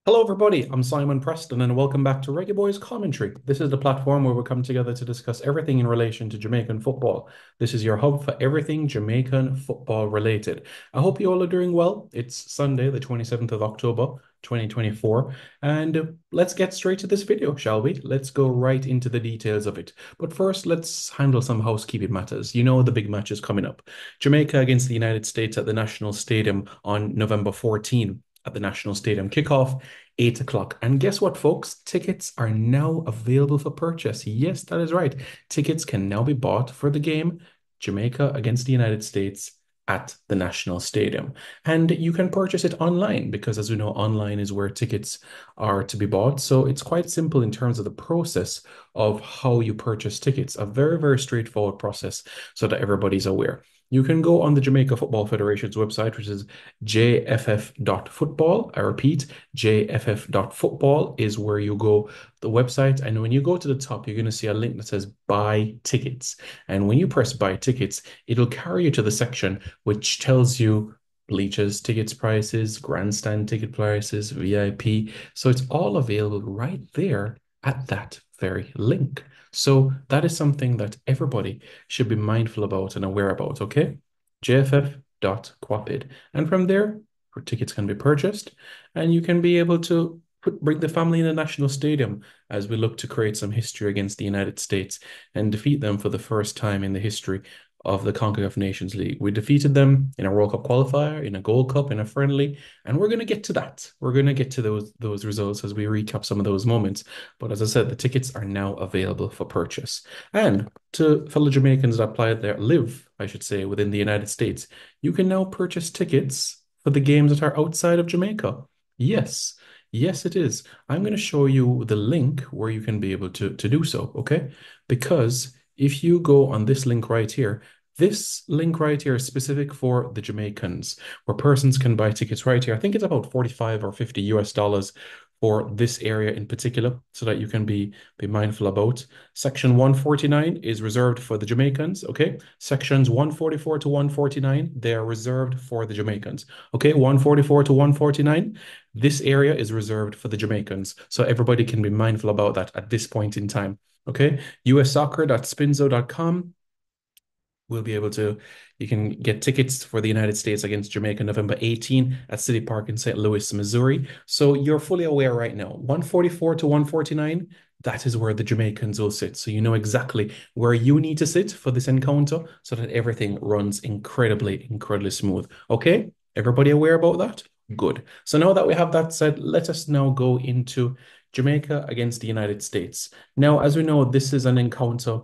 Hello, everybody. I'm Simon Preston, and welcome back to Reggae Boys Commentary. This is the platform where we come together to discuss everything in relation to Jamaican football. This is your hub for everything Jamaican football related. I hope you all are doing well. It's Sunday, the 27th of October, 2024, and let's get straight to this video, shall we? Let's go right into the details of it. But first, let's handle some housekeeping matters. You know the big match is coming up. Jamaica against the United States at the National Stadium on November 14 at the National Stadium. Kickoff 8 o'clock. And guess what, folks? Tickets are now available for purchase. Yes, that is right. Tickets can now be bought for the game Jamaica against the United States at the National Stadium. And you can purchase it online because, as we know, online is where tickets are to be bought. So it's quite simple in terms of the process of how you purchase tickets. A very, very straightforward process so that everybody's aware. You can go on the Jamaica Football Federation's website, which is jff.football. I repeat, jff.football is where you go, the website. And when you go to the top, you're going to see a link that says buy tickets. And when you press buy tickets, it'll carry you to the section which tells you bleachers, tickets prices, grandstand ticket prices, VIP. So it's all available right there at that very link. So that is something that everybody should be mindful about and aware about, okay? jff.quapid. And from there, tickets can be purchased and you can be able to bring the family in the national stadium as we look to create some history against the United States and defeat them for the first time in the history of the CONCACAF Nations League. We defeated them in a World Cup qualifier, in a Gold Cup, in a friendly, and we're going to get to that. We're going to get to those results as we recap some of those moments. But as I said, the tickets are now available for purchase. And to fellow Jamaicans that live, I should say, within the United States, you can now purchase tickets for the games that are outside of Jamaica. Yes, yes, it is. I'm going to show you the link where you can be able to do so, okay? Because if you go on this link right here is specific for the Jamaicans, where persons can buy tickets right here. I think it's about 45 or 50 US dollars for this area in particular, so that you can be mindful about. Section 149 is reserved for the Jamaicans, okay? Sections 144 to 149, they are reserved for the Jamaicans. Okay, 144 to 149, this area is reserved for the Jamaicans. So everybody can be mindful about that at this point in time. Okay, ussoccer.spinzo.com will be able to, you can get tickets for the United States against Jamaica November 18 at City Park in St. Louis, Missouri. So you're fully aware right now, 144 to 149, that is where the Jamaicans will sit. So you know exactly where you need to sit for this encounter so that everything runs incredibly, incredibly smooth. Okay, everybody aware about that? Good. So now that we have that said, let us now go into Jamaica against the United States. Now, as we know, this is an encounter.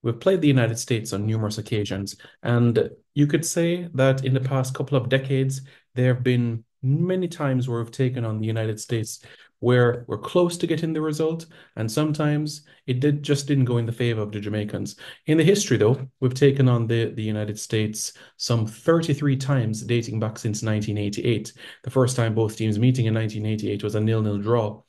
We've played the United States on numerous occasions, and you could say that in the past couple of decades, there have been many times where we've taken on the United States where we're close to getting the result, and sometimes just didn't go in the favor of the Jamaicans. In the history, though, we've taken on the United States some 33 times dating back since 1988. The first time both teams meeting in 1988 was a nil-nil draw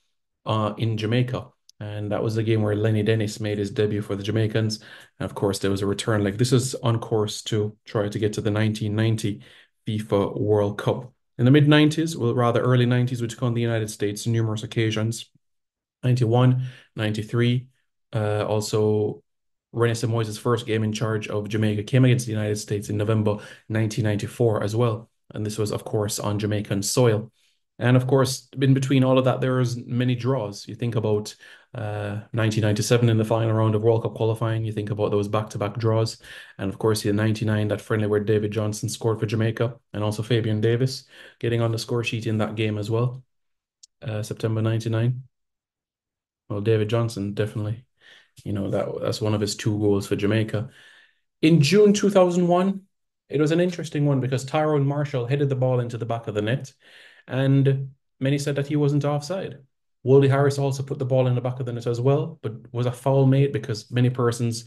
in Jamaica. And that was the game where Lenny Dennis made his debut for the Jamaicans. And of course, there was a return. Like this is on course to try to get to the 1990 FIFA World Cup. In the mid 90s, well, rather early 90s, we took on the United States on numerous occasions. 91, 93. Also, René Moyes' first game in charge of Jamaica came against the United States in November 1994 as well. And this was, of course, on Jamaican soil. And of course, in between all of that, there was many draws. You think about 1997 in the final round of World Cup qualifying. You think about those back-to-back draws. And of course, in 99, that friendly where David Johnson scored for Jamaica and also Fabian Davis getting on the score sheet in that game as well. September 99. Well, David Johnson definitely, that's one of his two goals for Jamaica. In June 2001, it was an interesting one because Tyrone Marshall headed the ball into the back of the net, and many said that he wasn't offside. Wally Harris also put the ball in the back of the net as well, but was a foul made because many persons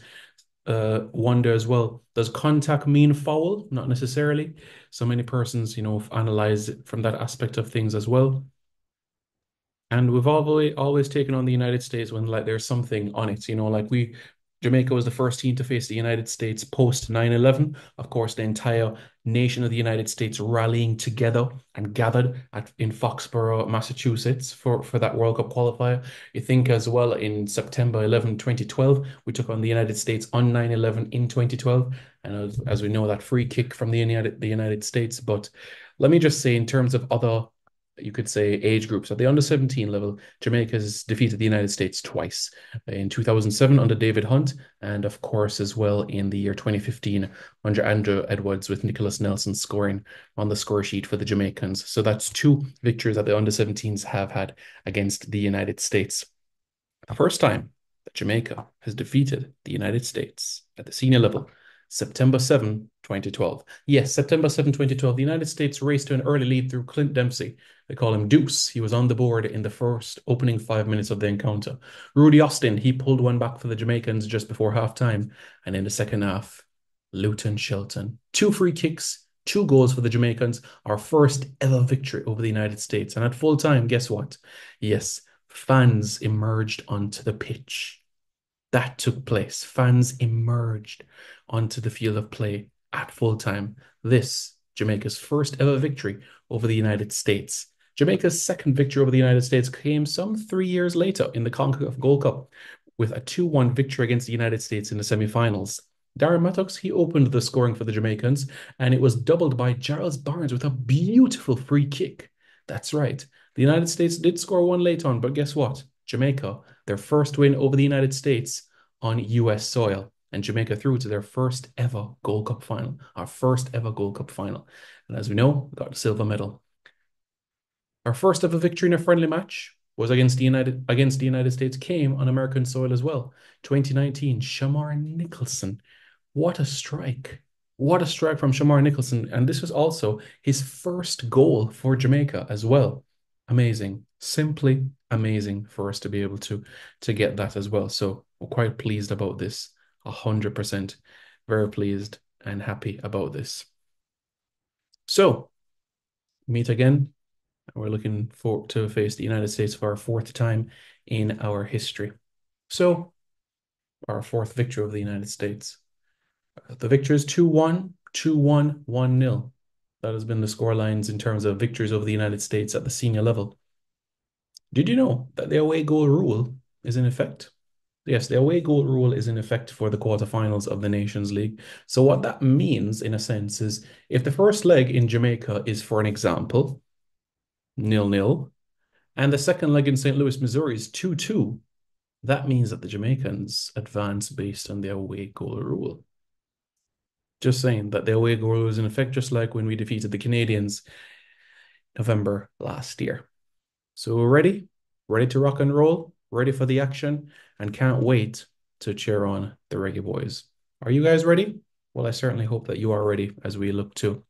wonder as well, does contact mean foul? Not necessarily. So many persons, have analyzed it from that aspect of things as well. And we've always taken on the United States when like there's something on it, Jamaica was the first team to face the United States post 9/11. Of course, the entire nation of the United States rallying together and gathered in Foxborough, Massachusetts for that World Cup qualifier. You think as well in September 11, 2012, we took on the United States on 9/11 in 2012. And as we know, that free kick from the United States. But let me just say, in terms of other, you could say, age groups at the under 17 level, Jamaica has defeated the United States twice in 2007 under David Hunt, and of course, as well in the year 2015 under Andrew Edwards, with Nicholas Nelson scoring on the score sheet for the Jamaicans. So that's two victories that the under 17s have had against the United States. The first time that Jamaica has defeated the United States at the senior level, September 7, 2012. Yes, September 7, 2012. The United States raced to an early lead through Clint Dempsey. They call him Deuce. He was on the board in the first opening 5 minutes of the encounter. Rudy Austin, he pulled one back for the Jamaicans just before halftime. And in the second half, Luton Shelton. Two free kicks, two goals for the Jamaicans. Our first ever victory over the United States. And at full time, guess what? Yes, fans emerged onto the pitch. That took place. Fans emerged onto the field of play at full time. This, Jamaica's first ever victory over the United States. Jamaica's second victory over the United States came some 3 years later in the CONCACAF Gold Cup with a 2-1 victory against the United States in the semi-finals. Darren Mattox, he opened the scoring for the Jamaicans, and it was doubled by Giles Barnes with a beautiful free kick. That's right. The United States did score one late on, but guess what? Jamaica, their first win over the United States on US soil, and Jamaica through to their first ever Gold Cup final, our first ever Gold Cup final. And as we know, we got the silver medal. Our first ever victory in a friendly match was against the United States, came on American soil as well. 2019, Shamar Nicholson. What a strike. What a strike from Shamar Nicholson. And this was also his first goal for Jamaica as well. Amazing. Simply amazing for us to be able to get that as well. So we're quite pleased about this. 100%. Very pleased and happy about this. So meet again. We're looking forward to face the United States for our fourth time in our history. So our fourth victory of the United States. The victory is 2-1, 2-1, 1-0. That has been the score lines in terms of victories over the United States at the senior level. Did you know that the away goal rule is in effect? Yes, the away goal rule is in effect for the quarterfinals of the Nations League. So what that means, in a sense, is if the first leg in Jamaica is, for an example, 0-0, and the second leg in St. Louis, Missouri is 2-2, that means that the Jamaicans advance based on the away goal rule. Just saying that the away goal is in effect, just like when we defeated the Canadians November last year. So we're ready? Ready to rock and roll? Ready for the action? And can't wait to cheer on the Reggae Boys. Are you guys ready? Well, I certainly hope that you are ready as we look to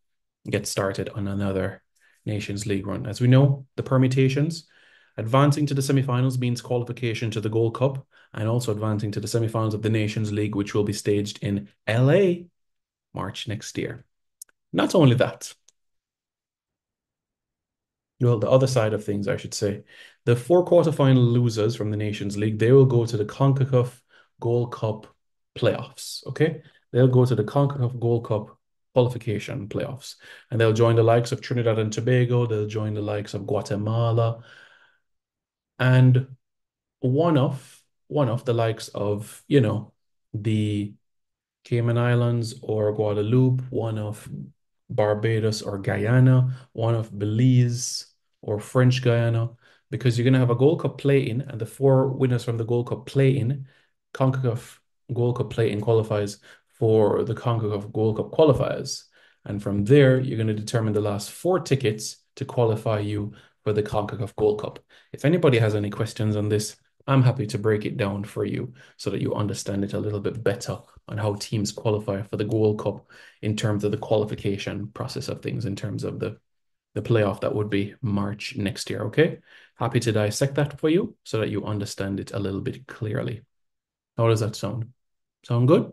get started on another Nations League run. As we know, the permutations, advancing to the semi-finals means qualification to the Gold Cup, and also advancing to the semi-finals of the Nations League, which will be staged in LA March next year. Not only that, well, the other side of things, I should say, the four quarterfinal losers from the Nations League, they will go to the CONCACAF Gold Cup playoffs, okay? They'll go to the CONCACAF Gold Cup qualification playoffs, and they'll join the likes of Trinidad and Tobago, they'll join the likes of Guatemala, and one of the likes of, the Cayman Islands or Guadeloupe, one of Barbados or Guyana, one of Belize or French Guyana, because you're going to have a Gold Cup play-in, and the four winners from the Gold Cup play-in, CONCACAF Gold Cup play-in qualifies for the CONCACAF Gold Cup qualifiers. And from there, you're going to determine the last four tickets to qualify you for the CONCACAF Gold Cup. If anybody has any questions on this, I'm happy to break it down for you so that you understand it a little bit better on how teams qualify for the Gold Cup in terms of the qualification process of things, in terms of the playoff that would be March next year, okay? Happy to dissect that for you so that you understand it a little bit clearly. How does that sound? Sound good?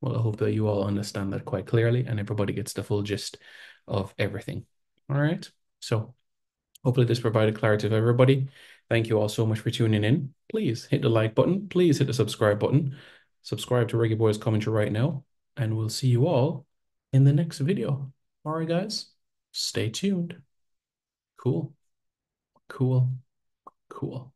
Well, I hope that you all understand that quite clearly and everybody gets the full gist of everything. All right? So hopefully this provided clarity for everybody. Thank you all so much for tuning in. Please hit the like button. Please hit the subscribe button. Subscribe to Reggae Boys Commentary right now. And we'll see you all in the next video. All right, guys, stay tuned. Cool, cool, cool.